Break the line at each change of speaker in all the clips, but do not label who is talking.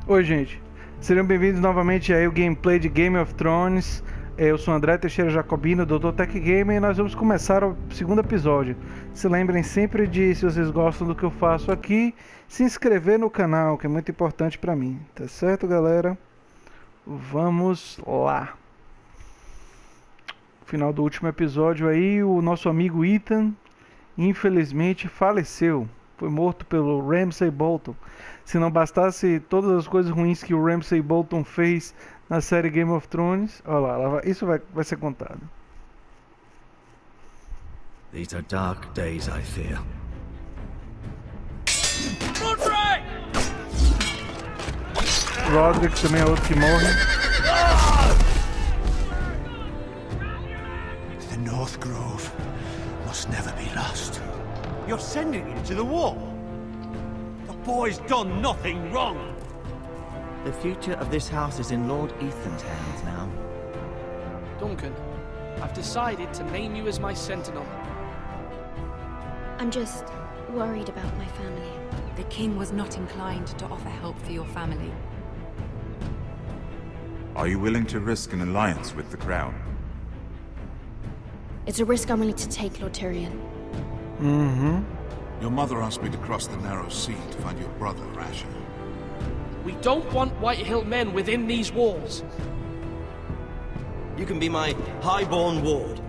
Oi, gente. Sejam bem-vindos novamente aí ao gameplay de Game of Thrones. Eu sou André Teixeira Jacobino, Dr. Tech Gamer, e nós vamos começar o segundo episódio. Se lembrem sempre de, se vocês gostam do que eu faço aqui, se inscrever no canal, que é muito importante pra mim. Tá certo, galera? Vamos lá. No final do último episódio aí, o nosso amigo Ethan, infelizmente, faleceu. Foi morto pelo Ramsay Bolton. Se não bastasse todas as coisas ruins que o Ramsay Bolton fez na série Game of Thrones, olha lá, isso vai ser contado.
These are dark days, I fear.
Roderick também é outro que morre.
The North Grove must never be lost.
You're sending him to the war? The boy's done nothing wrong.
The future of this house is in Lord Ethan's hands now.
Duncan, I've decided to name you as my sentinel.
I'm just worried about my family.
The king was not inclined to offer help for your family.
Are you willing to risk an alliance with the Crown?
It's a risk I'm willing to take, Lord Tyrion.
Your mother asked me to cross the narrow sea to find your brother, Rasher.
We don't want White Hill men within these walls.
You can be my highborn ward.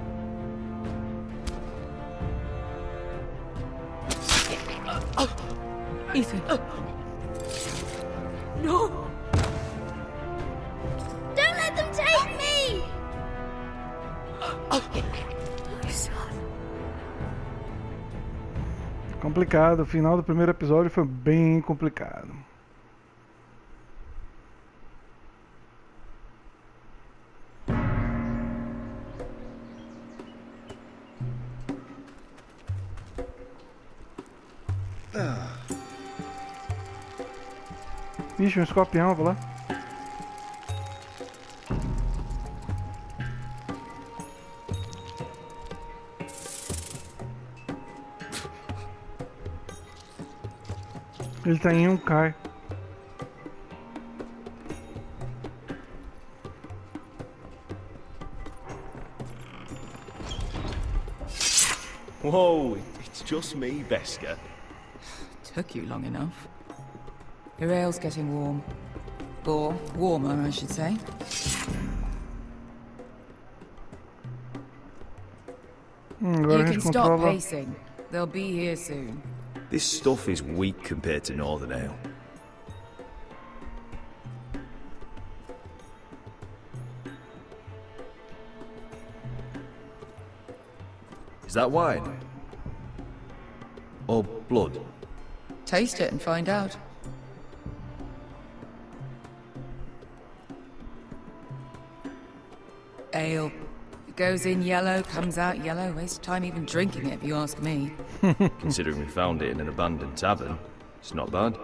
Ethan. No!
Don't let them take me!
My son.
Complicado, o final do primeiro episódio foi bem complicado. Vixe, um escorpião, vou lá. Ele tá em um cai.
Whoa, it's just me, Beskar.
Took you long enough. Your ale's getting warm. Or warmer, I should say.
Agora
You
a
can
gente
stop
controla.
pacing. They'll be here soon.
This stuff is weak compared to Northern Ale. Is that wine? Or blood?
Taste it and find out. Ale. It goes in yellow, comes out yellow. Waste time even drinking it, if you ask me.
Considering we found it in an abandoned tavern, it's not bad.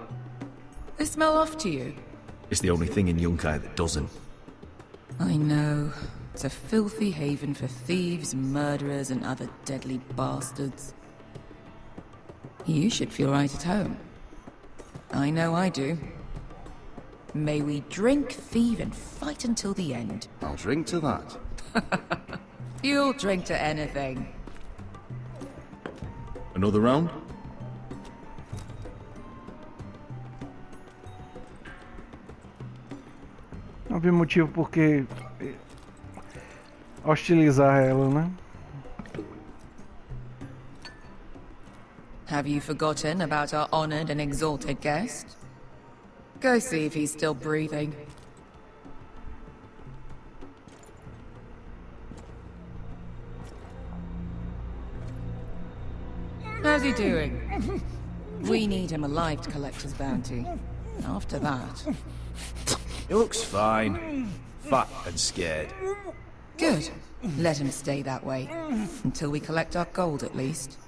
They smell off to you.
It's the only thing in Yunkai that doesn't.
I know. It's a filthy haven for thieves, murderers, and other deadly bastards. You should feel right at home. I know I do. May we drink, thieve, and fight until the end.
I'll drink to that.
You'll drink to anything.
Another round?
Não vi motivo por que hostilizar ela, né?
Have you forgotten about our honored and exalted guest? Go see if he's still breathing. How's he doing? We need him alive to collect his bounty. After that...
He looks fine. Fat and scared.
Good. Let him stay that way. Until we collect our gold, at least.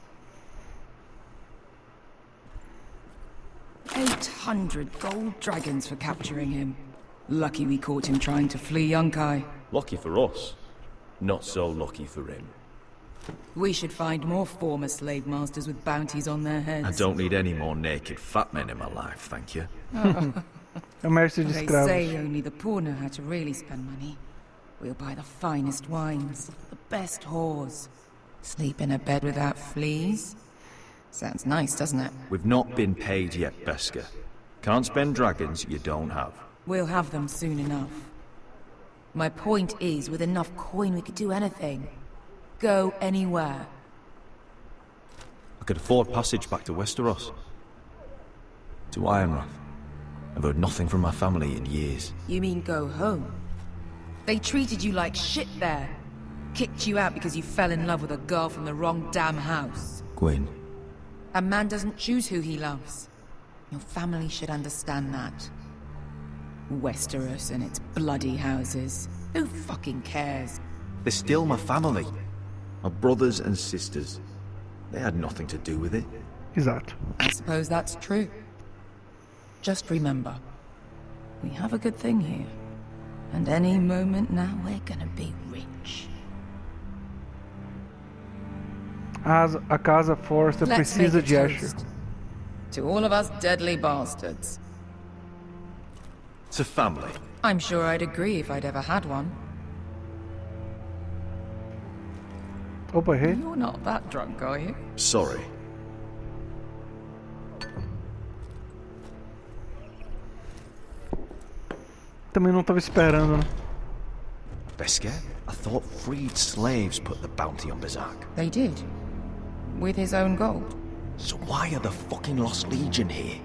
800 gold dragons for capturing him. Lucky we caught him trying to flee Yunkai.
Lucky for us. Not so lucky for him.
We should find more former slave masters with bounties on their heads.
I don't need any more naked fat men in my life, thank you.
É o mestre de
They
escravos.
say only the poor know how to really spend money. We'll buy the finest wines, the best whores. Sleep in a bed without fleas. Sounds nice, doesn't it?
We've not been paid yet, Beska. Can't spend dragons you don't have.
We'll have them soon enough. My point is, with enough coin we could do anything. Go anywhere.
I could afford passage back to Westeros. To Ironrath. I've heard nothing from my family in years.
You mean go home? They treated you like shit there. Kicked you out because you fell in love with a girl from the wrong damn house.
Gwyn.
A man doesn't choose who he loves. Your family should understand that. Westeros and its bloody houses. Who fucking cares?
They're still my family. My brothers and sisters. They had nothing to do with it.
Exato.
I suppose that's true. Just remember, we have a good thing here. And any moment now we're gonna be rich.
A Casa Forrester
Let's make
precisa
a
de Asher.
toast. To all of us deadly bastards.
It's a family.
I'm sure I'd agree if I'd ever had one.
Opa, errei.
You're not that drunk, are you?
Sorry.
Também não tava esperando, né?
Beska? I thought freed slaves put the bounty on Berserk.
They did. With his own gold.
So why are the fucking Lost Legion here?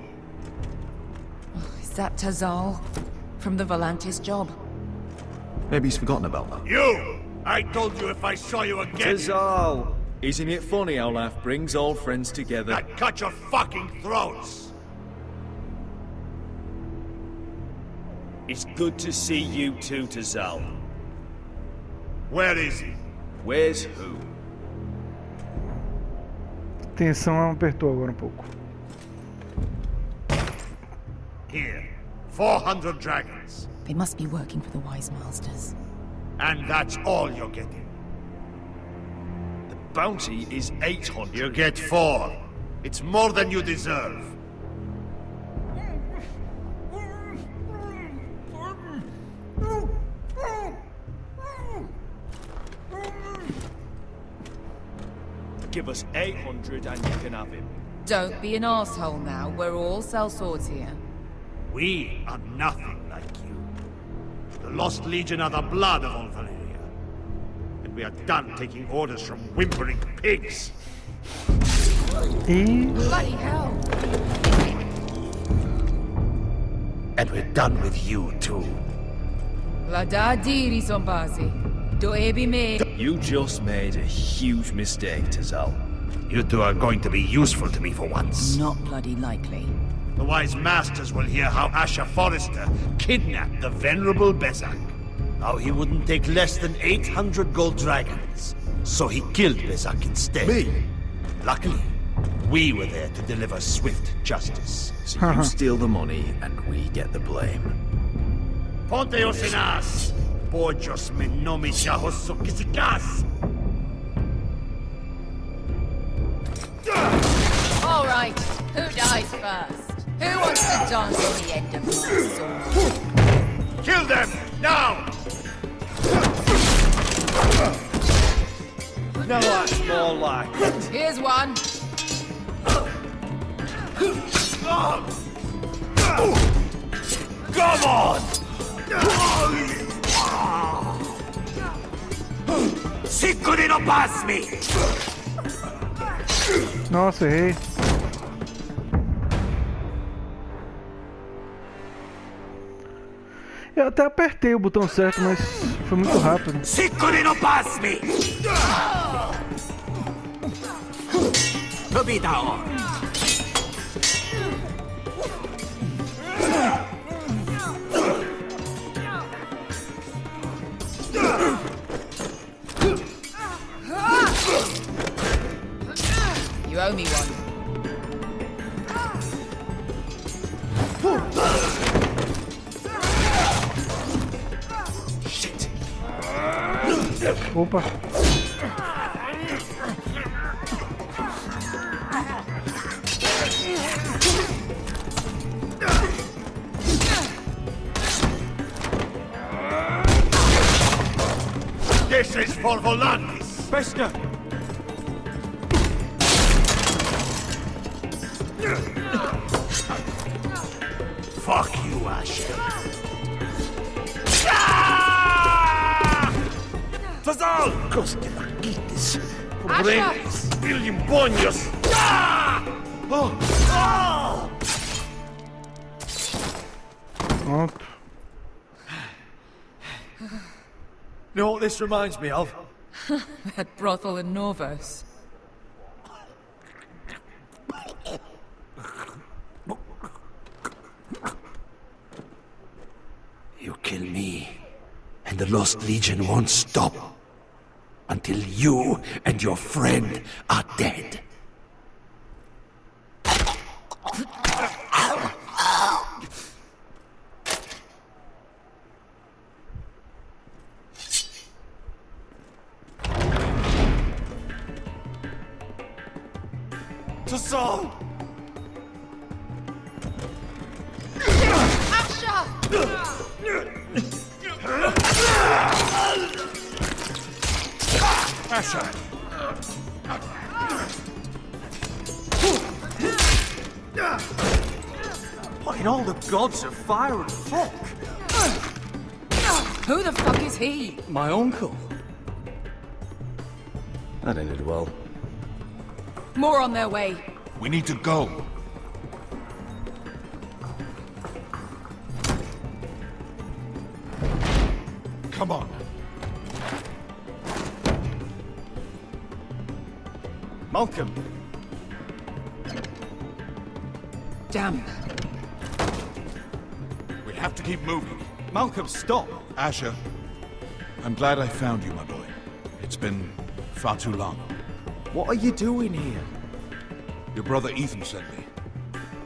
Is that Tazal? From the Volantis job?
Maybe he's forgotten about that.
You! I told you if I saw you again,
Tazal! Isn't it funny how life brings old friends together?
I'd cut your fucking throats!
It's good to see you too, Tazal.
Where is he?
Where's who?
A tensão apertou agora um pouco.
Here. 400 dragons.
They must be working for the Wise Masters.
And that's all you're getting.
The bounty is 800.
You get 4. It's more than you deserve.
Give us 800 and you can have him.
Don't be an asshole now. We're all sellswords here.
We are nothing like you. The Lost Legion are the blood of all Valyria. And we are done taking orders from whimpering pigs.
E
Bloody hell!
And we're done with you too.
La da diri sombazi. Do ebi me.
You just made a huge mistake, Tazal.
You two are going to be useful to me for once.
Not bloody likely.
The Wise Masters will hear how Asher Forrester kidnapped the venerable Bezak. How he wouldn't take less than 800 gold dragons. So he killed Bezak instead. Me? Luckily, we were there to deliver swift justice.
So you steal the money and we get the blame.
Ponteos en as! Pojos me nomi jahosso kisikas!
All right, who dies first? Who wants to dance on the end of my sword?
Kill them! Now!
No, that's more like it.
Here's one.
Come on! Sicuri non pasmi!
Nossa, errei. Eu até apertei o botão certo, mas foi muito rápido.
Sicuri non pasmi! Probita
You owe me one.
Shit!
Opa.
Mestres for Volantis!
Beskar!
Fuck you, Asher.
Fazal!
Coste vaquites. Comprenes? William Bonios.
Pronto.
You know what this reminds me of?
That brothel in Norvos.
You kill me, and the Lost Legion won't stop until you and your friend are dead.
To Saul!
Asher!
What in all the gods of fire and fuck?
Who the fuck is he?
My uncle. That ended well.
More on their way.
We need to go. Come on.
Malcolm!
Damn.
We have to keep moving.
Malcolm, stop!
Asher, I'm glad I found you, my boy. It's been far too long.
What are you doing here?
Your brother Ethan sent me.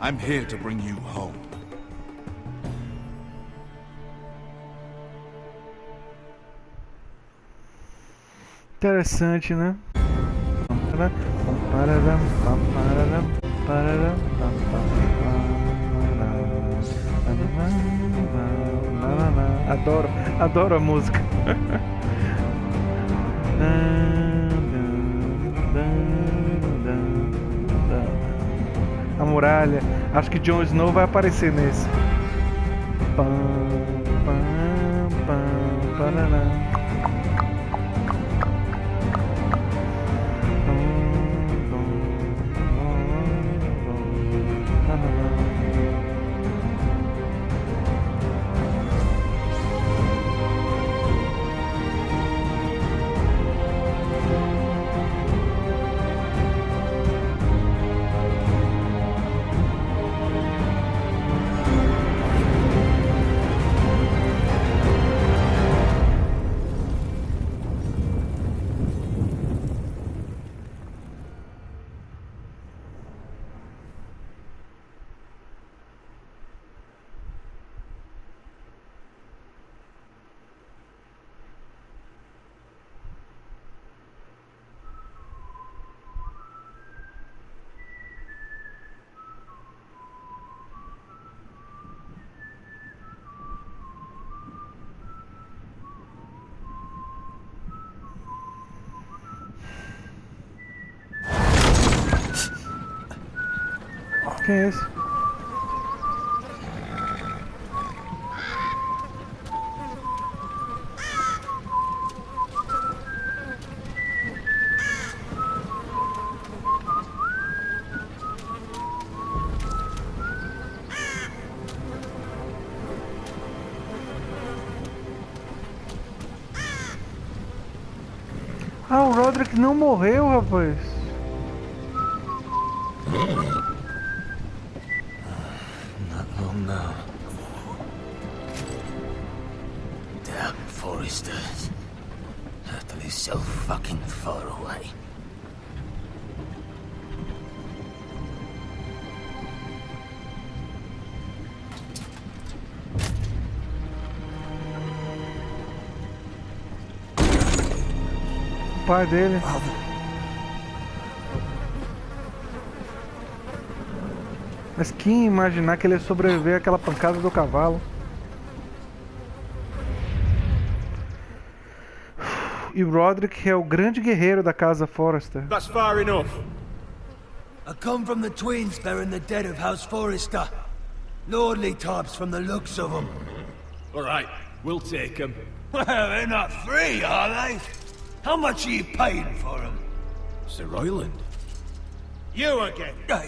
I'm here to bring you home.
Interessante, né? Adoro a música. A muralha. Acho que Jon Snow vai aparecer nesse. Quem é esse? Ah, o Roderick não morreu, rapaz.
No. Damn foresters. Turtle is so fucking far away.
O pai dele. Mas quem ia imaginar que ele ia sobreviver àquela pancada do cavalo? E Roderick é o grande guerreiro da casa Forrester.
That's far enough.
I come from the twins bearing the dead of House Forrester. Lordly types from the looks of them.
All right, we'll take them.
Well, they're not free, are they? How much are you paying for them?
Sir Royland.
You again. What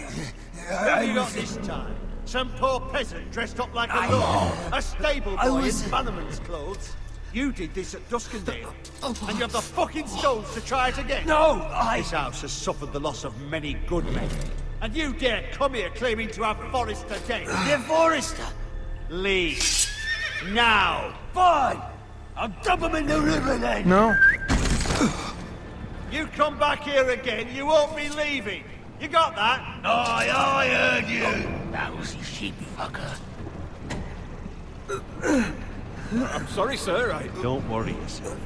have you got this time? Some poor peasant dressed up like a lord? A stable boy in bannerman's clothes? You did this at Duskendale, and you have the fucking stones to try it again?
No,
This house has suffered the loss of many good men, and you dare come here claiming to have Forrester dead?
They're Forrester.
Leave. Now.
Fine. I'll dump them in the river then.
Não.
You come back here again, you won't be leaving. You got that?
Aye, I heard you. Lousy sheep fucker.
I'm sorry, sir.
Don't worry yourself.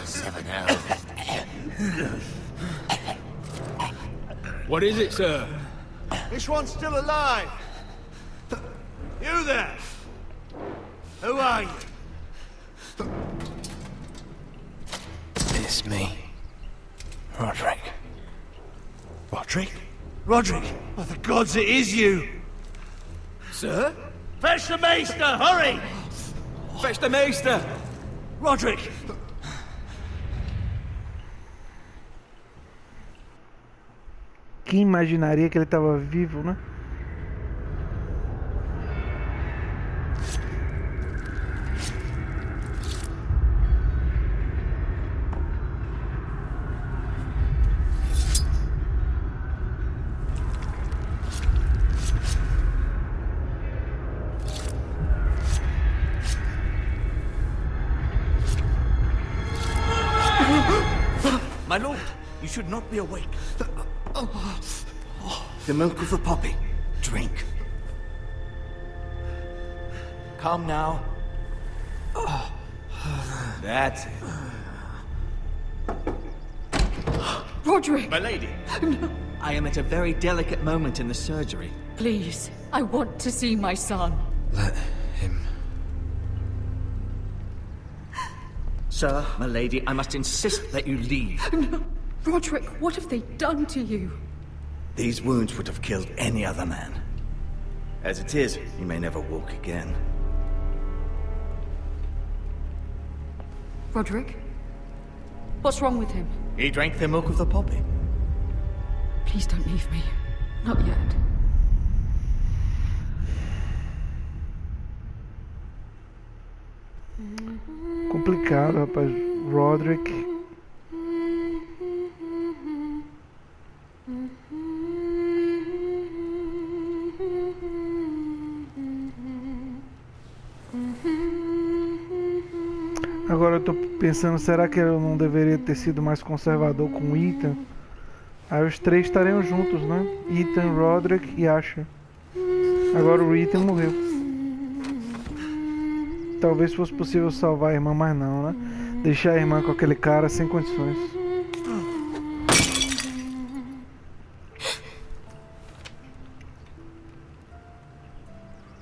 7 hours.
What is it, sir?
This one's still alive. You there? Who are you?
It's me. Roderick.
Roderick? Roderick? Oh, the gods, it is you!
Sir?
Fetch the Maester, hurry!
Fetch the Maester!
Roderick!
Quem imaginaria que ele estava vivo, né?
My lord, you should not be awake. The milk of the poppy. Drink. Calm now. That's it.
Roderick!
My lady, I am at a very delicate moment in the surgery.
Please, I want to see my son.
Let him.
Sir, my lady, I must insist that you leave.
No. Roderick, what have they done to you?
These wounds would have killed any other man. As it is, you may never walk again.
Roderick? What's wrong with him?
He drank the milk of the poppy.
Please don't leave me. Not yet.
Complicado, rapaz. Roderick. Agora eu tô pensando, será que eu não deveria ter sido mais conservador com o Ethan? Aí os três estariam juntos, né? Ethan, Roderick e Asha. Agora o Ethan morreu. Talvez fosse possível salvar a irmã, mas não, né? Deixar a irmã com aquele cara sem condições.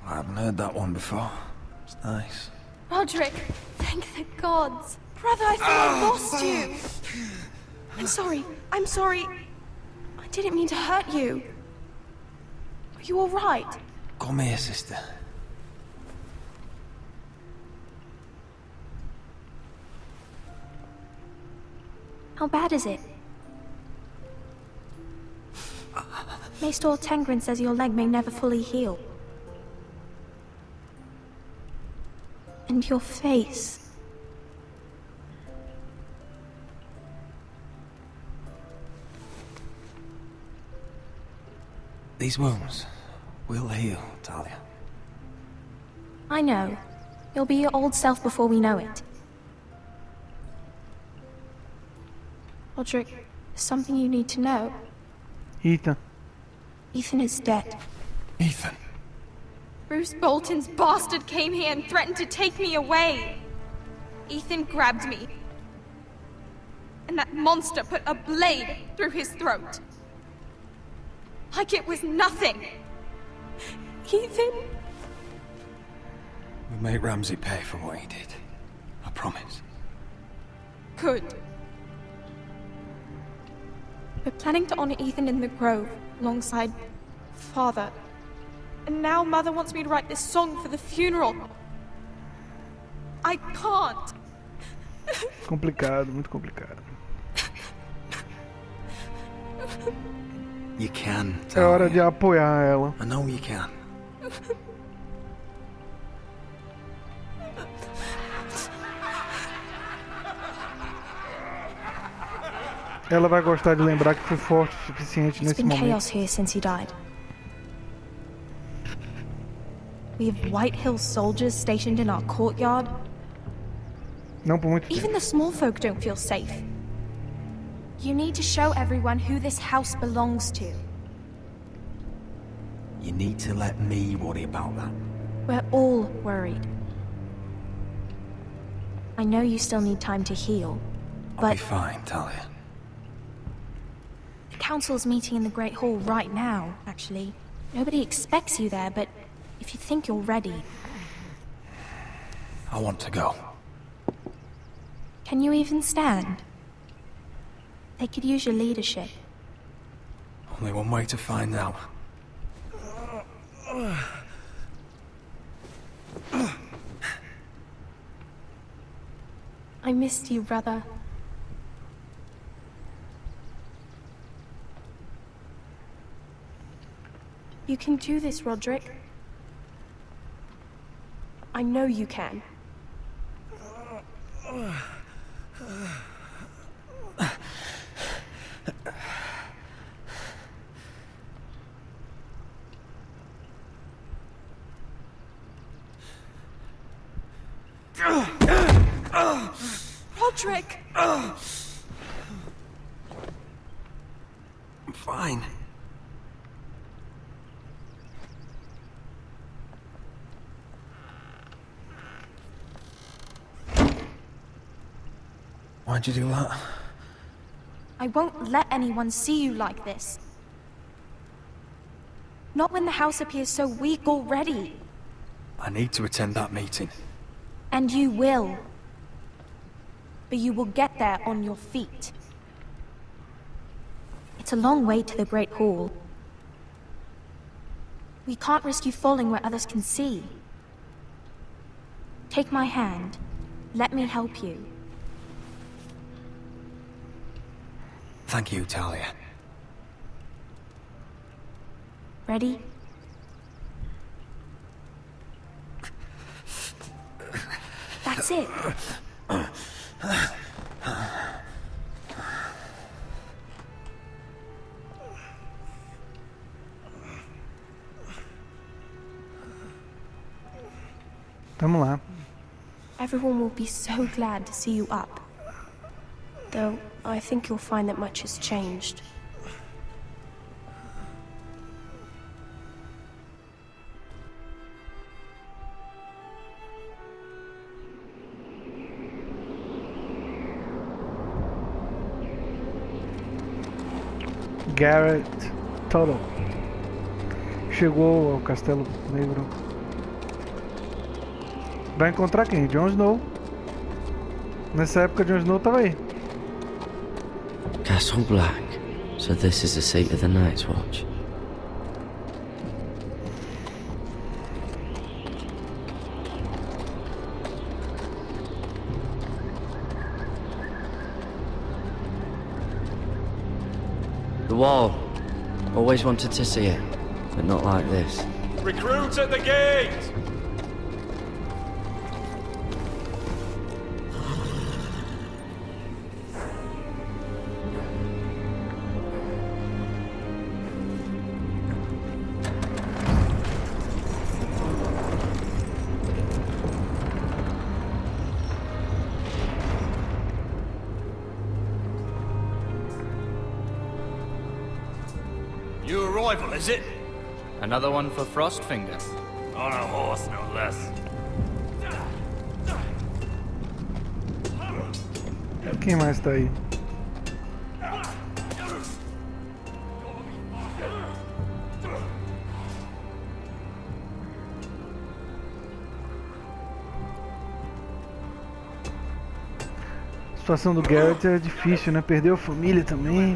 I haven't heard that one before. It's nice.
Roderick, thank the gods. Brother, I thought I lost you. I'm sorry. I'm sorry. I didn't mean to hurt you. Are you all right?
Come here, sister.
How bad is it? Maester Tengrin says your leg may never fully heal. And your face.
These wounds will heal, Talia.
I know. You'll be your old self before we know it. Roderick, there's something you need to know.
Ethan.
Ethan is dead.
Ethan.
Bruce Bolton's bastard came here and threatened to take me away. Ethan grabbed me. And that monster put a blade through his throat. Like it was nothing. Ethan?
We'll make Ramsay pay for what he did. I promise.
Good. We're planning to honor Ethan in the Grove, alongside Father. And now Mother wants me to write this song for the funeral. I can't.
Complicado, muito complicado.
You can.
É hora de apoiar ela.
I know you can.
Ela vai gostar de lembrar que foi forte o suficiente
It's
nesse
been
momento.
chaos here since he died. We have White Hill soldiers stationed in our courtyard.
Não por muito
Even
tempo.
the small folk don't feel safe. You need to show everyone who this house belongs to.
You need to let me worry about that.
We're all worried. I know you still need time to heal,
I'll be
but
fine, Talia.
the council's meeting in the Great Hall right now, actually. Nobody expects you there, but if you think you're ready,
I want to go.
can you even stand? They could use your leadership.
Only one way to find out.
I missed you, brother. You can do this, Roderick. I know you can. Roderick!
I'm fine. Why'd you do that?
I won't let anyone see you like this. Not when the house appears so weak already.
I need to attend that meeting.
And you will. But you will get there on your feet. It's a long way to the Great Hall. We can't risk you falling where others can see. Take my hand. Let me help you.
Thank you, Talia.
Ready? That's it.
Tamo lá.
Everyone will be so glad to see you up. Though, I think you'll find that much has changed.
Garrett Tuttle chegou ao Castelo Negro. Vai encontrar quem? Jon Snow. Nessa época, Jon Snow tava aí.
Castle Black. So this is the seat of the Night's Watch. The wall. Always wanted to see it, but not like this.
Recruits at the gate!
New arrival, is it?
Another one for Frostfinger.
On a horse, no less.
Quem mais tá aí? situação do Garrett é difícil, né? Perdeu a família também.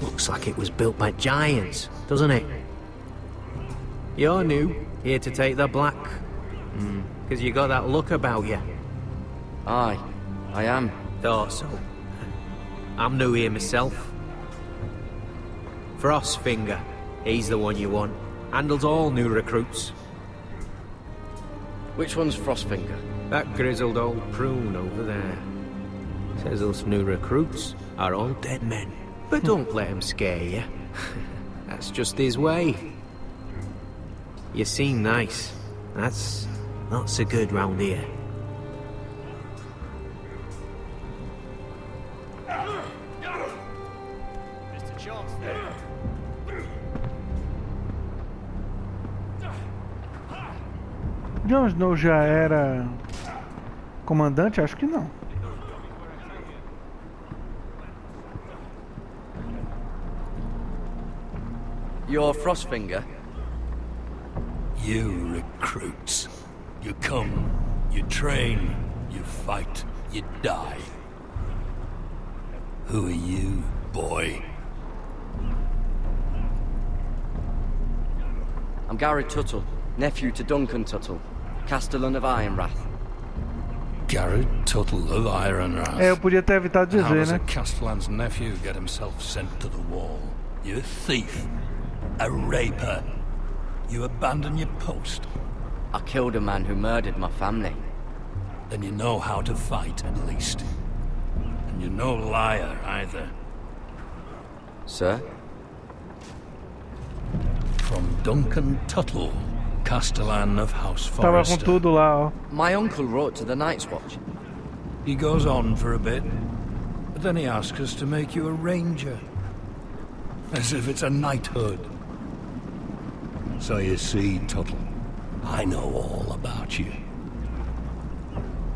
Looks like it was built by giants, doesn't it? You're new, here to take the black. Because you got that look about you.
Aye, I am.
Thought so. I'm new here myself. Frostfinger, he's the one you want. Handles all new recruits.
Which one's Frostfinger?
That grizzled old prune over there. Says us new recruits are all dead men. But don't let him scare you. That's just his way. You seem nice. That's not so good round here.
Jon Snow já era comandante? Acho que não.
You're Frostfinger?
You recruits. You come, you train, you fight, you die. Who are you, boy?
I'm Garrett Tuttle, nephew to Duncan Tuttle, Castellan of Ironrath.
Garrett Tuttle of Ironrath.
Eu podia ter evitado dizer,
How does
né?
a Castellan's nephew get himself sent to the wall? You're a thief. A raper. You abandon your post.
I killed a man who murdered my family.
Then you know how to fight, at least. And you're no liar, either.
Sir?
From Duncan Tuttle, Castellan of House
Tava com
Forrester.
tudo lá, ó.
My uncle wrote to the Night's Watch.
He goes on for a bit, but then he asks us to make you a ranger. As if it's a knighthood. So you see, Tuttle, I know all about you.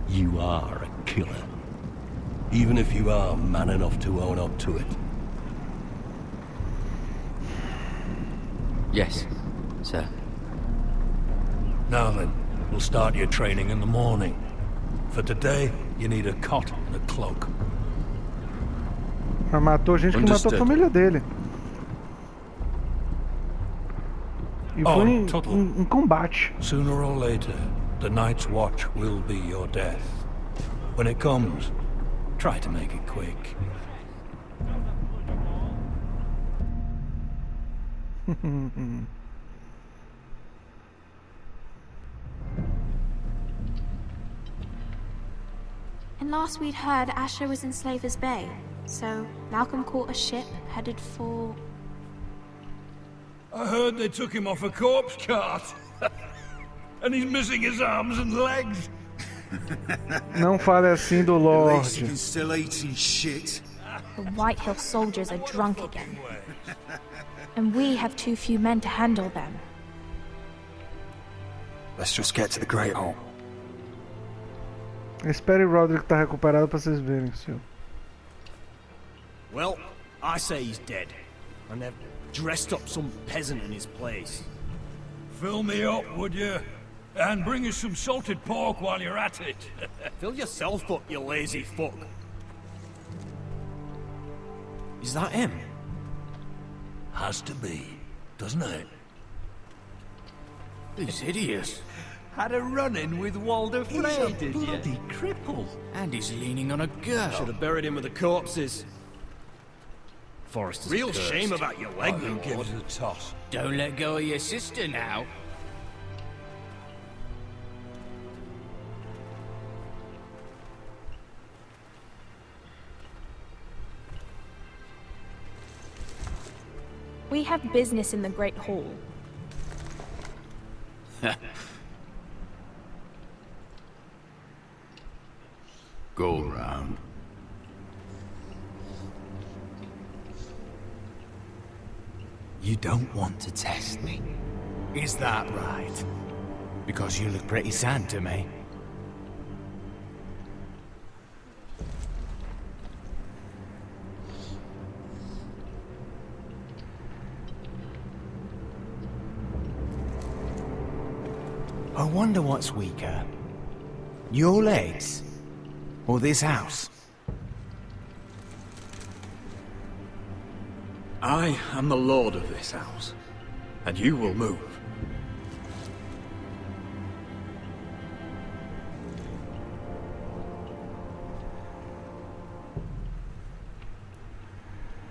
You are a killer. Even if you are man enough to own up to it.
Yes, sir.
Now then, we'll start your training in the morning. For today, you need a cot and a cloak.
Mas matou gente que matou a família dele. E foi em combate.
Sooner or later, the Night's Watch will be your death. When it comes, try to make it quick.
And last we'd heard Asher was in Slaver's Bay, so Malcolm caught a ship headed for...
I heard they took him off a corpse cart. And he's missing his arms and legs.
Não fale assim do Lorde.
Still eating shit.
The Whitehill soldiers are drunk again. And we have too few men to handle them.
Let's just get to the Great Hall.
Espere o Roderick tá recuperado pra vocês verem, senhor.
Well, I say he's dead. And they've dressed up some peasant in his place.
Fill me up, would you? And bring us some salted pork while you're at it.
Fill yourself up, you lazy fuck. Is that him?
Has to be, doesn't it?
He's hideous.
Had a run-in with Walder Frey, did you?
Bloody cripple.
And he's leaning on a girl.
Should have buried him with the corpses.
Forrester's
Real
cursed.
shame about your leg,
Who
Lord.
gives a toss?
Don't let go of your sister now.
We have business in the Great Hall.
Go round.
You don't want to test me. Is that right? Because you look pretty sad to me. wonder what's weaker. Your legs? Or this house?
I am the lord of this house, and you will move.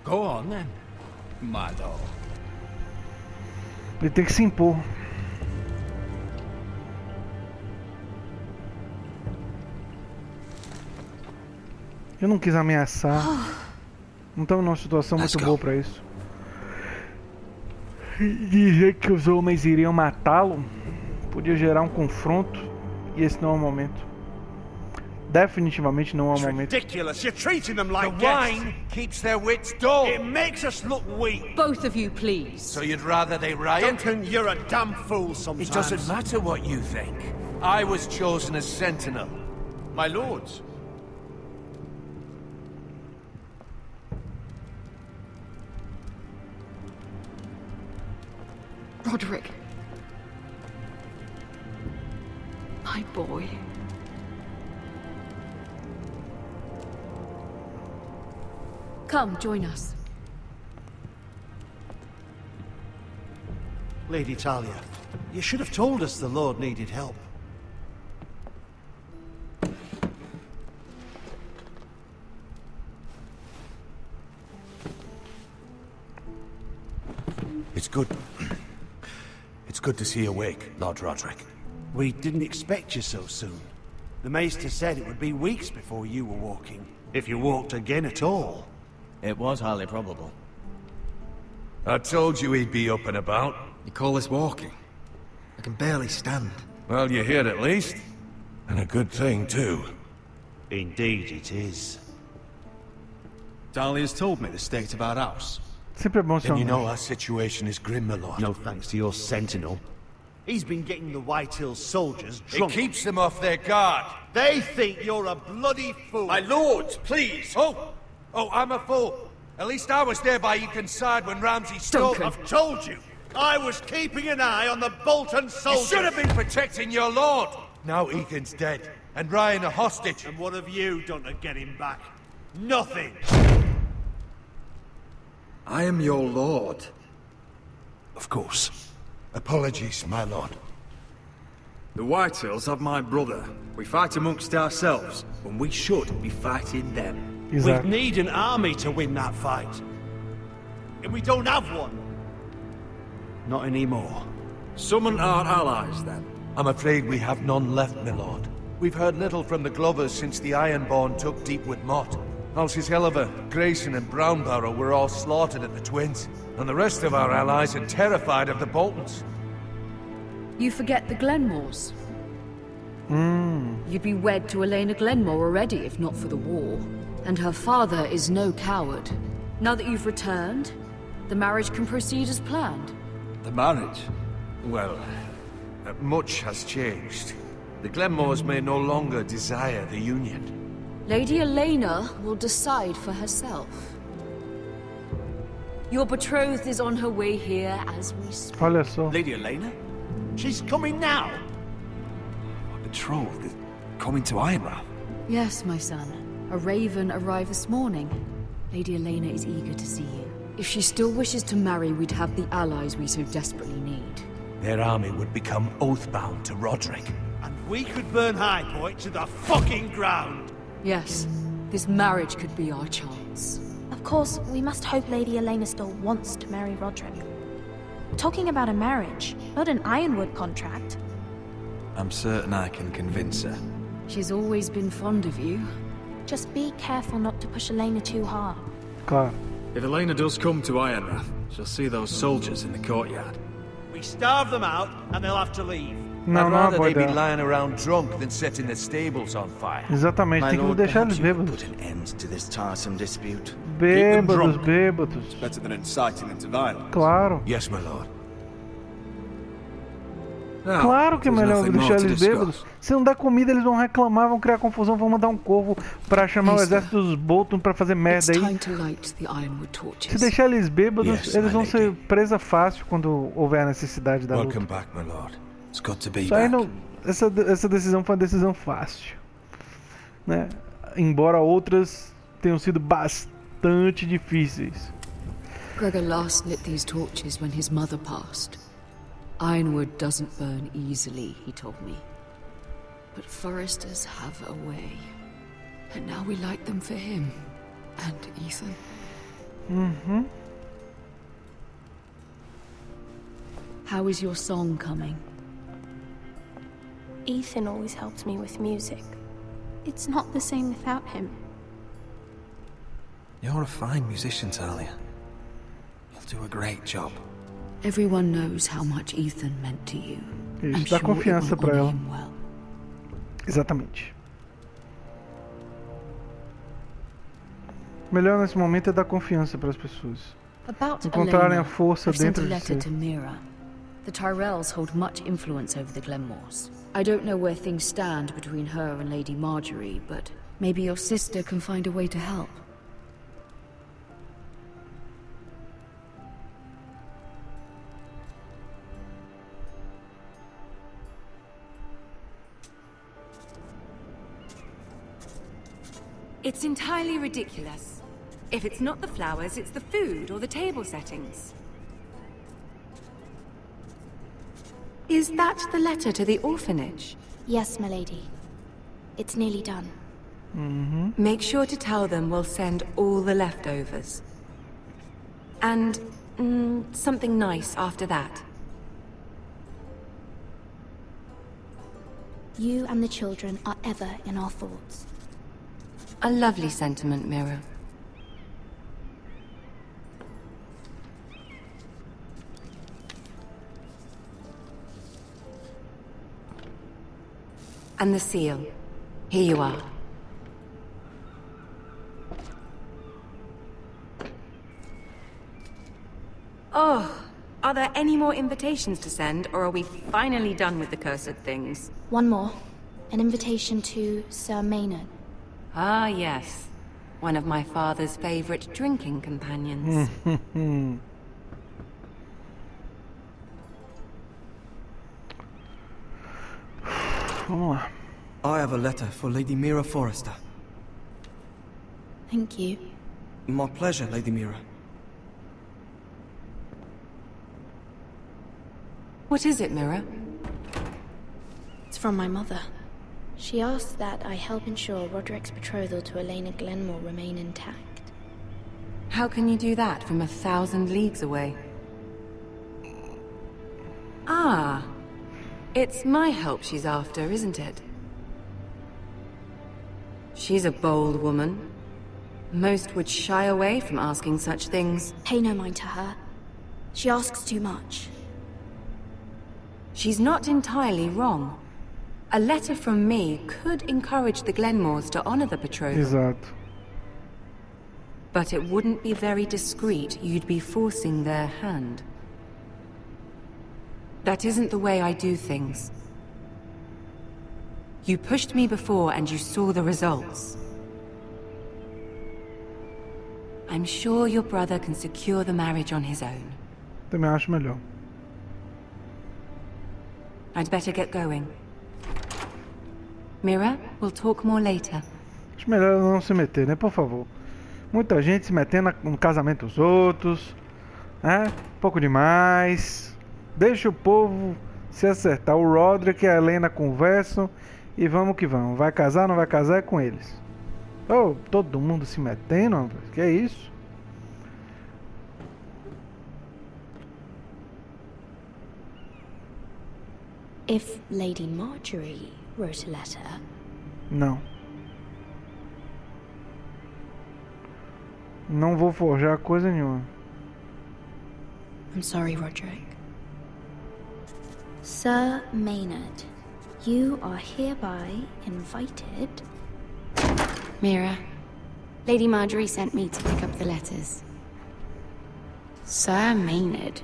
Go on then, my lord.
Ele tem que se impor. Eu não quis ameaçar. Não estava numa situação muito boa para isso. Dizer que os homens iriam matá-lo podia gerar um confronto, e esse não é o momento. Definitivamente não é o momento.
Ridiculous! You're treating them like
The wine keeps their wits dull.
It makes us look weak.
Both of you, please.
So you'd rather they riot?
Duncan, you're a damn fool sometimes.
It doesn't matter what you think. I was chosen as sentinel. My lords.
Roderick. My boy. Come, join us.
Lady Talia, you should have told us the Lord needed help.
It's good. It's good to see you awake, Lord Roderick.
We didn't expect you so soon. The Maester said it would be weeks before you were walking, if you walked again at all.
It was highly probable.
I told you he'd be up and about.
You call this walking? I can barely stand.
Well, you're here at least. And a good thing, too.
Indeed it is.
Dahlia's told me the state of our house.
Sempre é bom ser
And you
honesto.
know our situation is grim, my lord.
No thanks to your sentinel. He's been getting the White Hills soldiers drunk.
It keeps them off their guard.
They think you're a bloody fool.
My lords, please! Oh, I'm a fool. At least I was there by Ethan's side when Ramsay stole...
I've told you. I was keeping an eye on the Bolton soldiers.
You should have been protecting your lord. Now Ethan's dead, and Ryan a hostage.
And what have you done to get him back? Nothing.
I am your lord.
Of course. Apologies, my lord.
The Whitehills have my brother. We fight amongst ourselves, when we should be fighting them.
We need an army to win that fight. And we don't have one. Not anymore.
Summon our allies, then.
I'm afraid we have none left, my lord. We've heard little from the Glovers since the Ironborn took Deepwood Motte. Houses Helliver, Grayson and Brownbarrow were all slaughtered at the Twins, and the rest of our allies are terrified of the Boltons.
You forget the Glenmores. You'd be wed to Elena Glenmore already if not for the war. And her father is no coward. Now that you've returned, the marriage can proceed as planned.
The marriage?
Well, much has changed. The Glenmores may no longer desire the union.
Lady Elena will decide for herself. Your betrothed is on her way here as we speak.
Olha só.
Lady Elena?
She's coming now.
My betrothed is coming to Ironrath.
Yes, my son. A raven arrived this morning. Lady Elena is eager to see you. If she still wishes to marry, we'd have the allies we so desperately need.
Their army would become oathbound to Roderick.
And we could burn High Point to the fucking ground.
Yes, this marriage could be our chance.
Of course, we must hope Lady Elena still wants to marry Roderick. We're talking about a marriage, not an Ironwood contract.
I'm certain I can convince her.
She's always been fond of you.
Just be careful not to push Elena too hard.
Claro.
If Elena does come to Ironrath, she'll see those soldiers in the courtyard.
We starve them out, and they'll have to leave.
Não,
I'd
não
rather they be
aguardar.
lying around drunk than setting the stables on fire.
Exatamente,
My
tem que
lord,
deixar
perhaps
eles
you could
bêbados.
put an end to this tiresome dispute.
Bêbados, bêbados.
Better than inciting them to violence.
Claro.
Yes, my lord.
Now,
Claro que é
there's
melhor
nothing more
deixar
to
eles
discuss.
bêbados. Se não der comida, eles vão reclamar, vão criar confusão, vão mandar um corvo pra chamar o
Easter.
exército dos Bolton pra fazer
It's
merda
time
aí.
to light the Ironwood torches.
Se deixar eles bêbados,
Yes,
eles
my
vão
lady.
ser presa fácil quando houver a necessidade da luta.
Welcome back, my lord. It's good to be
Isso aí
back.
não, essa decisão foi uma decisão fácil, né? Embora outras tenham sido bastante difíceis.
Gregor last lit these torches when his mother passed. Ironwood doesn't burn easily, he told me. But foresters have a way. And now we light them for him. And Ethan.
Mm-hmm.
How is your song coming?
Ethan always helps me with music. It's not the same without him.
You're a fine musician, Talia. You'll do a great job.
Everyone knows how much Ethan meant to you.
Isso, dá confiança pra ela. Exatamente. Melhor nesse momento é dar confiança para as pessoas. Encontrarem a força dentro de si.
The Tyrells hold much influence over the Glenmores. I don't know where things stand between her and Lady Marjorie, but maybe your sister can find a way to help.
It's entirely ridiculous. If it's not the flowers, it's the food or the table settings. Is that the letter to the orphanage?
Yes, my lady. It's nearly done.
Mm-hmm.
Make sure to tell them we'll send all the leftovers. And something nice after that.
You and the children are ever in our thoughts.
A lovely sentiment, Mira. And the seal. Here you are. Oh, are there any more invitations to send, or are we finally done with the cursed things?
One more. An invitation to Sir Maynard.
Ah, yes. One of my father's favorite drinking companions.
Vamos lá.
I have a letter for Lady Mira Forrester.
Thank you.
My pleasure, Lady Mira.
What is it, Mira?
It's from my mother. She asks that I help ensure Roderick's betrothal to Elena Glenmore remain intact.
How can you do that from 1,000 leagues away? Ah. It's my help she's after, isn't it? She's a bold woman. Most would shy away from asking such things.
Pay no mind to her. She asks too much.
She's not entirely wrong. A letter from me could encourage the Glenmores to honor the betrothal.
Exato.
But it wouldn't be very discreet. You'd be forcing their hand. That isn't the way I do things. You pushed me before and you saw the results. I'm sure your brother can secure the marriage on his own.
Também acho melhor.
I'd better get going. Mira, we'll talk more later.
Acho melhor não se meter, né? Por favor. Muita gente se metendo no casamento dos outros, né? Pouco demais. Deixa o povo se acertar. O Roderick e a Helena conversam e vamos que vamos. Vai casar, não vai casar, é com eles. Oh, todo mundo se metendo, rapaz. Que é isso?
If Lady Marjorie wrote a letter...
Não. Não vou forjar coisa nenhuma.
I'm sorry, Roderick. Sir Maynard, you are hereby invited...
Mira, Lady Marjorie sent me to pick up the letters.
Sir Maynard?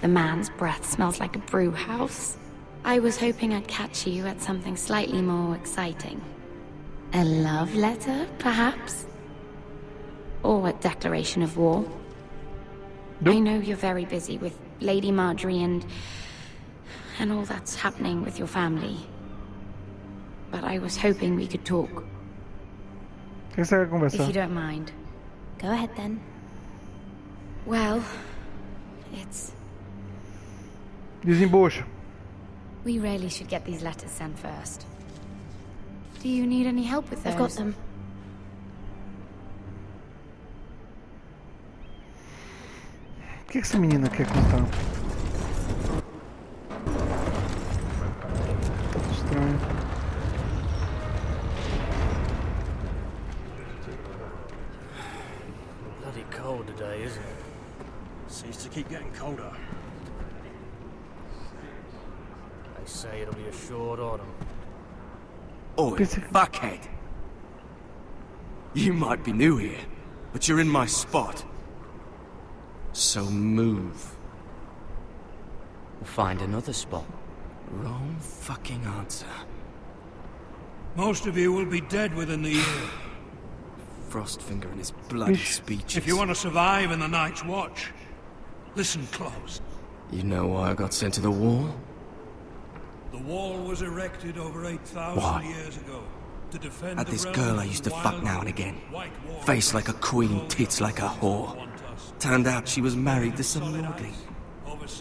The man's breath smells like a brew house. I was hoping I'd catch you at something slightly more exciting. A love letter, perhaps? Or a declaration of war? Nope. I know you're very busy with Lady Marjorie and
and all that's happening with your family. But I was hoping we could talk.
Quem você quer
If
conversar?
you don't mind. Go ahead then. Well, it's...
Desembucha.
We really should get these letters sent first. Do you need any help with those? I've got them.
O que essa menina quer contar? Estranho.
Bloody cold today, isn't it? Seems to keep getting colder. They say it'll be a short autumn.
Oi, fuckhead. You might be new here, but you're in my spot. So move.
We'll find another spot.
Wrong fucking answer.
Most of you will be dead within the year.
Frostfinger and his bloody speeches.
If you want to survive in the Night's Watch, listen close.
You know why I got sent to the wall?
The wall was erected over 8,000 years ago to defend
Had this girl I used to fuck now and again. Face like a queen, tits like a whore. Turned out she was married to some lordling.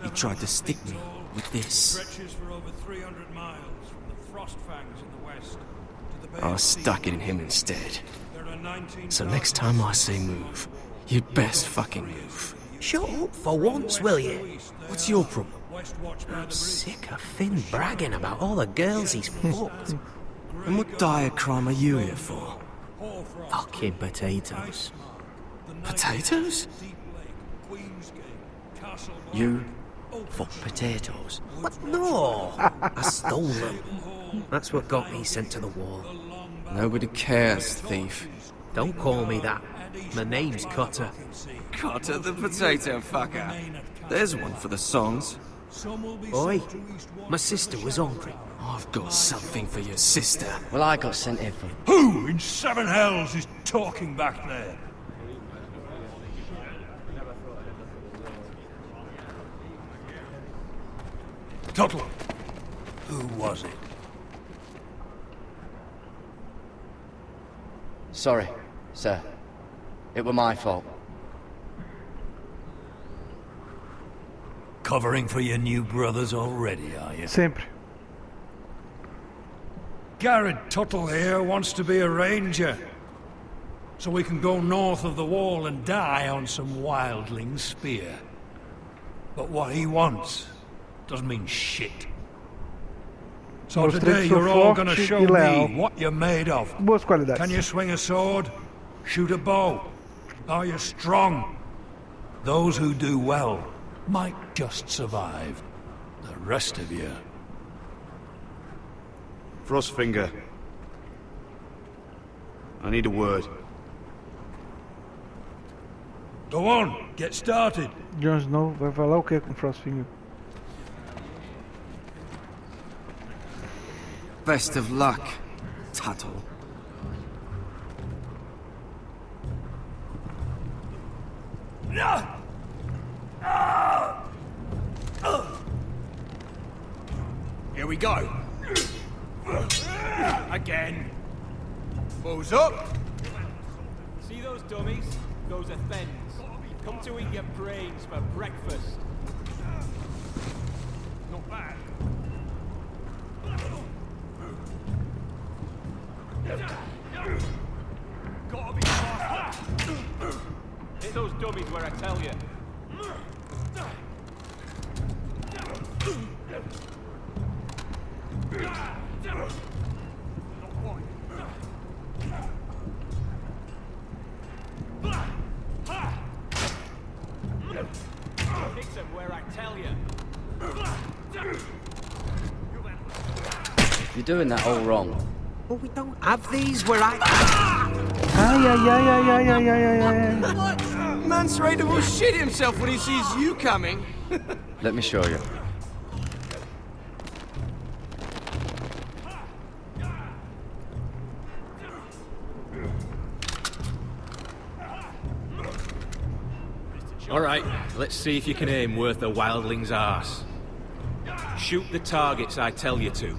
He tried to stick me with this.
Stretches for over 300 miles from the frost fangs in the west to the
I stuck it in him instead. So next time I say move, you'd best fucking move.
Shut up for once, will you?
What's your problem?
I'm sick of Finn bragging about all the girls he's fucked.
And what dire crime are you here for?
Fucking potatoes.
Potatoes?
You fuck potatoes? What? No! I stole them. That's what got me sent to the wall.
Nobody cares, thief.
Don't call me that. My name's Cutter.
Cutter the potato fucker. There's one for the songs.
Oi, my sister was hungry.
I've got something for your sister.
Well, I got sent here for...
Who in seven hells is talking back there? Tuttle. Who was it?
Sorry, sir. It were my fault.
Covering for your new brothers already, are you?
Sempre.
Garrett Tuttle here wants to be a ranger. So we can go north of the wall and die on some wildling spear. But what he wants doesn't mean shit. So today you're all gonna show me what you're made of.
Boas qualidades.
Can you swing a sword? Shoot a bow? Are you strong? Those who do well might just survive. The rest of you...
Frostfinger. I need a word.
Go on, get started.
Jon Snow vai falar o que com Frostfinger?
Best of luck, Tuttle.
Here we go. Again. Balls up.
See those dummies? Those are Thens. Come to eat your brains for breakfast. Not bad. Gotta be faster. Hit those dummies where I tell you. Hit them where I tell you.
You're doing that all wrong.
But we don't have these where I...
Ai, ai, ai, ai, ai, ai, ai, ai, ai.
What? Man's ready to shit himself when he sees you coming.
Let me show you.
All right, let's see if you can aim worth a wildling's arse.
shoot the targets I tell you to.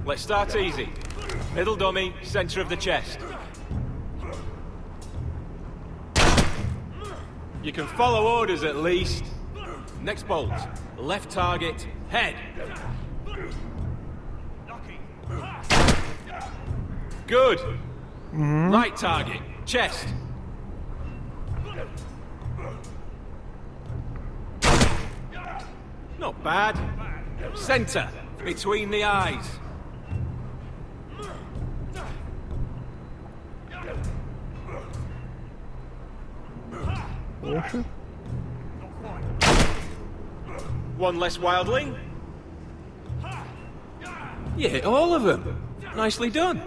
Let's start easy. Middle dummy, center of the chest. You can follow orders at least. Next bolt. Left target, head. Good. Right target, chest. Not bad. Center, between the eyes.
Poxa.
One less wildling. You hit all of them. Nicely done.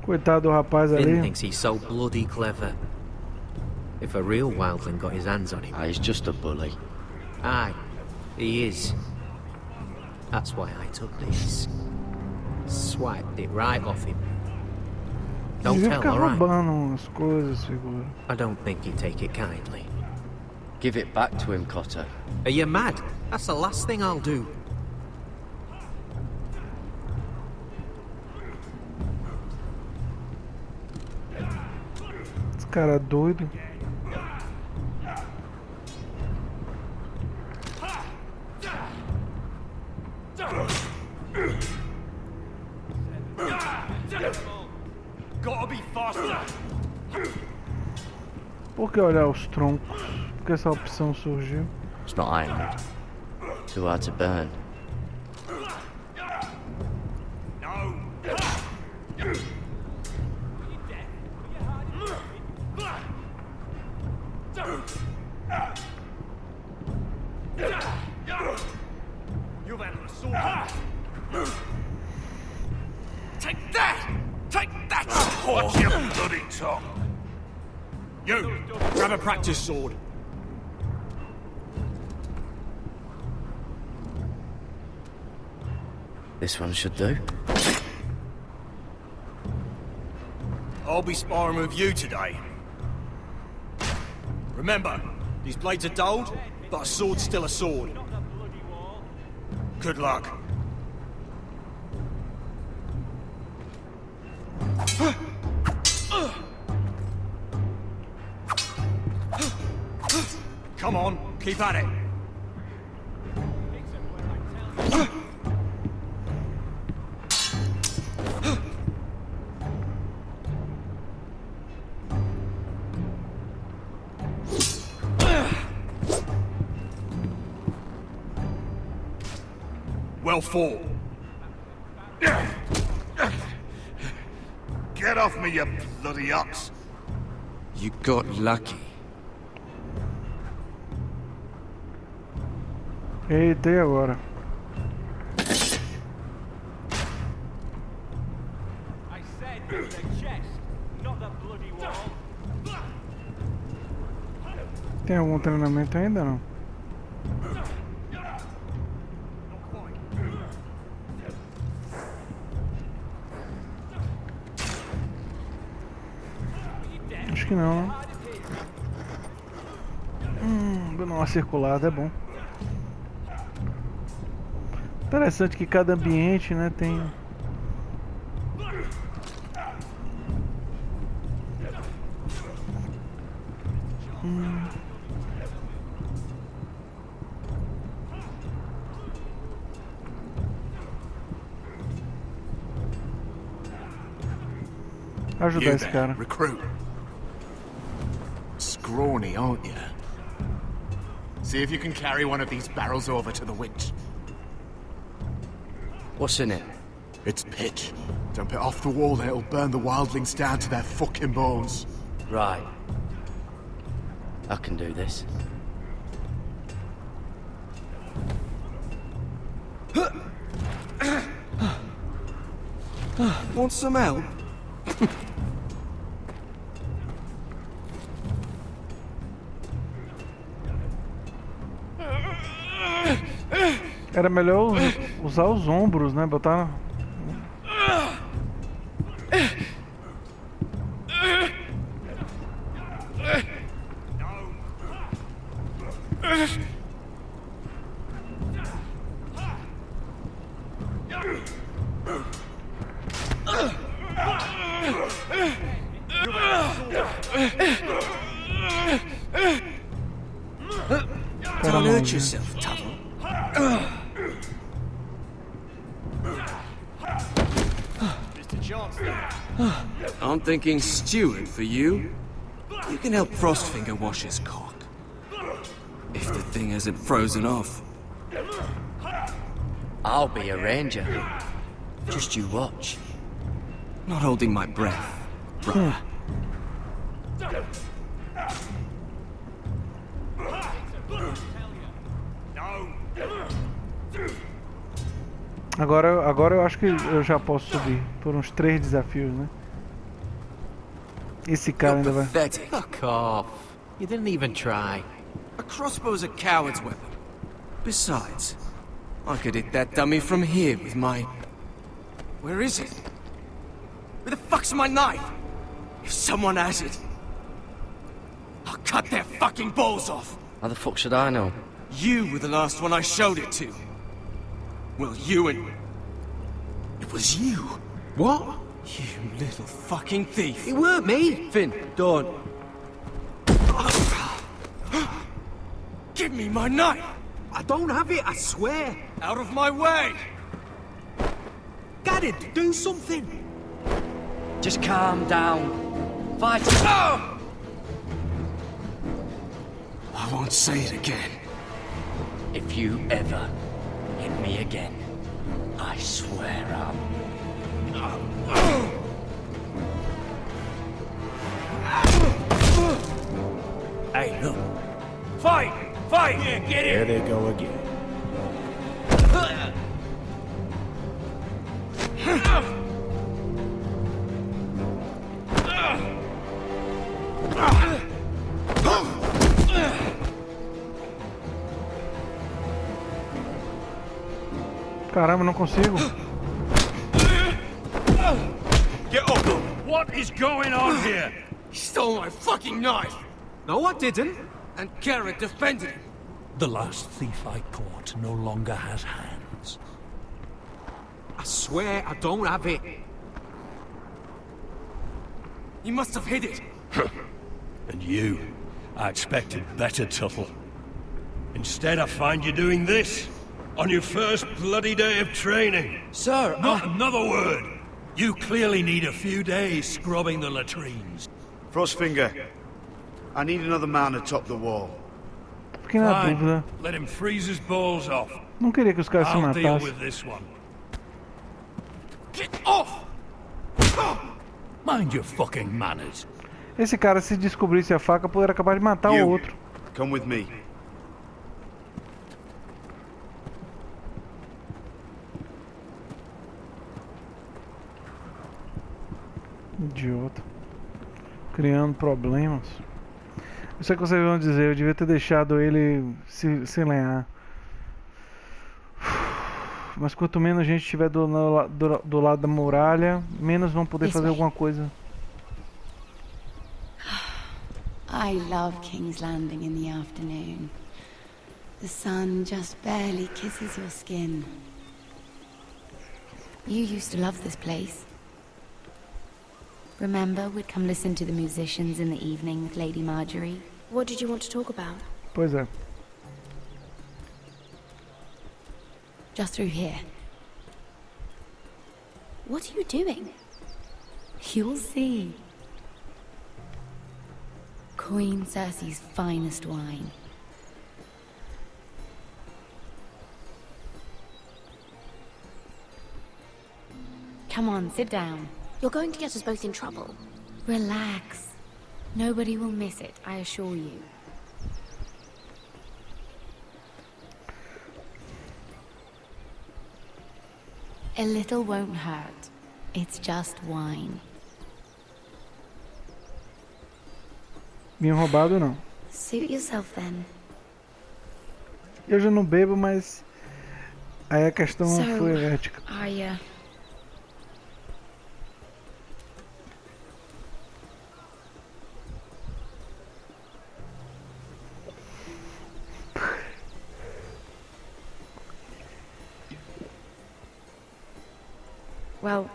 Coitado do rapaz
Finn
ali.
thinks he's so bloody clever. If a real wildling got his hands on him...
He's just a bully.
Aye, he is. That's why I took this. Swiped it right off him. Don't
Devia
tell,
ficar
alright?
roubando as coisas, figura.
I don't think he'd take it kindly.
Give it back to him, Cotter.
Are you mad? That's the last thing I'll do.
Esse cara doido.
Gotta be faster.
Por que olhar os troncos? Por que essa opção surgiu?
It's not ironwood. Too hard to burn.
You've had an assault.
Take that! Take that! Watch your bloody tongue!
You, grab a practice sword.
This one should do.
I'll be sparring with you today. Remember, these blades are dulled, but a sword's still a sword. Good luck. Come on, keep at it. Well fought. Get off me, you bloody ox.
You got lucky.
Eita, e agora?
I said the chest, not the bloody wall.
Tem algum treinamento ainda não? Acho que não, né? Dando uma circulada é bom. Interessante que cada ambiente, né, tem... Ajudar esse cara.
Recruit. Scrawny, aren't you? See if you can carry one of these barrels over to the winch.
What's in it?
It's pitch. Dump it off the wall and it'll burn the wildlings down to their fucking bones.
Right. I can do this.
Want some help?
Era melhor usar os ombros, né? Botar...
Don't hurt yourself, Tuttle.
Mr. Chancellor.
I'm thinking steward for you. You can help Frostfinger wash his cock. If the thing hasn't frozen off.
I'll be a ranger. Just you watch.
Not holding my breath, brother.
Agora eu acho que eu já posso subir por uns 3 desafios, né? Esse cara ainda vai...
Pathetic.
Fuck off. You didn't even try.
A crossbow's a coward's weapon. Besides, I could hit that dummy from here with my... Where is it? Where the fuck's my knife? If someone has it, I'll cut their fucking balls off.
How the fuck should I know?
You were the last one I showed it to. Well, you and... It was you.
What?
You little fucking thief.
It weren't me.
Finn, don't. Give me my knife!
I don't have it, I swear.
Out of my way!
Gadded, do something.
Just calm down. Fight it.
Oh! I won't say it again.
If you ever hit me again, I swear I'll...
Hey, look. Fight! Fight! Yeah, get it! There they go again.
Caramba, não consigo.
Get up! What is going on here?
He stole my fucking knife!
No, I didn't.
And Garrett defended him.
The last thief I caught no longer has hands.
I swear I don't have it.
You must have hid it.
And you, I expected better, Tuttle. Instead, I find you doing this on your first bloody day of training.
Sir,
Not another word. You clearly need a few days scrubbing the latrines.
Frostfinger, I need another man atop the wall.
Fiquei na
Fine.
dúvida.
Let him freeze his balls off.
Não queria que os caras se
I'll deal
matassem.
with this one.
Get off!
Mind your fucking manners.
Esse cara, se descobrisse a faca, poderia acabar de matar o outro.
Come with me.
Idiota. Criando problemas. Isso é que vocês vão dizer, eu devia ter deixado ele se lenhar. Mas quanto menos gente estiver do lado da muralha, menos vão poder fazer alguma coisa.
I love King's Landing in the afternoon. The sun just barely kisses your skin.
You used to love this place. Remember, we'd come listen to the musicians in the evening with Lady Marjorie?
What did you want to talk about?
Pois é.
Just through here.
What are you doing?
You'll see. Queen Cersei's finest wine. Come on, sit down.
You're going to get us both in trouble.
Relax. Nobody will miss it, I assure you. A little won't hurt. It's just wine.
Vinho roubado não.
Suit yourself then.
Eu já não bebo, mas Aí a questão foi ética.
Well,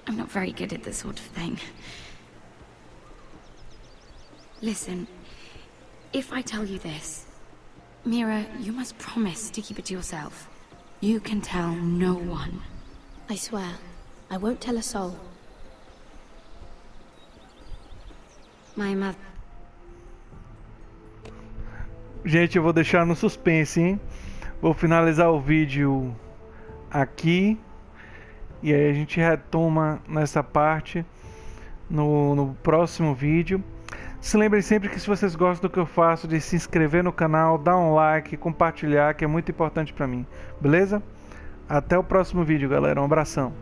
I'm not very good at this sort of thing. Listen, if I tell you this, Mira, you must promise to keep it to yourself. You can tell no one.
I swear, I won't tell a soul.
My mother...
Gente, eu vou deixar no suspense, hein? Vou finalizar o vídeo aqui. E aí a gente retoma nessa parte no próximo vídeo. Se lembrem sempre que se vocês gostam do que eu faço, de se inscrever no canal, dar um like, compartilhar, que é muito importante pra mim. Beleza? Até o próximo vídeo, galera. Um abração.